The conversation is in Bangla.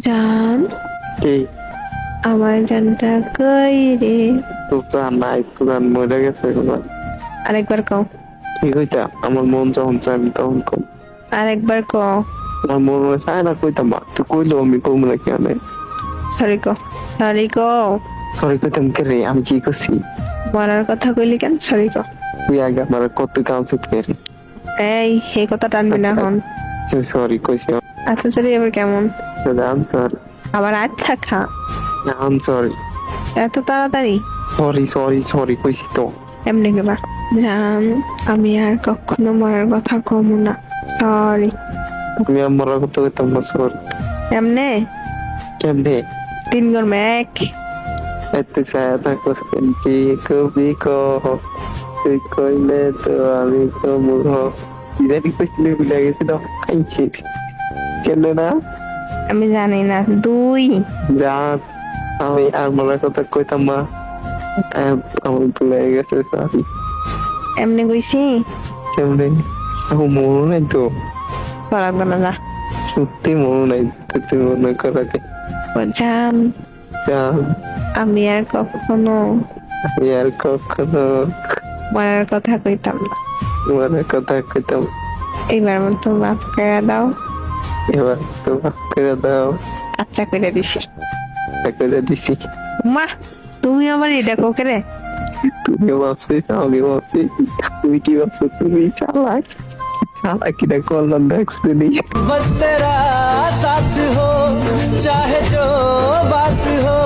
জান, কি আমার জানটা কই রে? তো জান নাই তো জান মরে গেছে এগুলো। আরেকবার কও। কি কইতা আমার মন যখন চাই আমি তখন কম। আরেকবার কও। আমার মন চায় না কইতাম মা তুই কইলো আমি কম না কেন। সরি কও, সরি কও। সরি কইতাম কে রে আমি কি করছি। মরার কথা কইলি কেন? সরি কও। তুই আগে আমার কত কাউন্সিল করে। এই কথা টানবি না হন। সরি কইছি আচ্ছা সরি, এবার কেমন? আম সরি আবার আচ্ছা খা। আম সরি এত তাড়াতাড়ি? সরি সরি সরি কইছি তো। এমনি কেবা? জান, আমি আর কখনো মরার কথা কমু না। সরি। আমি আমার কত কইতাম না সরি। এমনে কেমনে 3 গরমে 1। এত ছায়া থাকো কি কবি কহ তুই কইলে তো আমি তো মুহ ইদানি কইছিলে ভুলে গেছি তো খাইছি কেন না আমি জানি না। 2। যা আমি আর মরার কথা কইতাম না। আমি ভুলে গেছে সরি। এমনি কইছি। কেমনে আমার মনে নাই তো। করাবো না যা। সত্যি মনে নাই তুই মনে করাকে। ও জান, যা আমি আর কখনো আমি আর কখনো মরার কথা কইতাম না। মরার কথা কইতাম। এইবার মতো মাফ করে দাও। এবার তো মাফ করে দাও। আচ্ছা করে দিছি। করে দিছি। মা, তুমি আবার এটা কোকে রে? তুমি ভাবছিস আমি ভাবছি তুমি কি ভাবছো তুমি চালাক চালাকিটা করলাম দেখছি बस तेरा साथ हो चाहे जो बात हो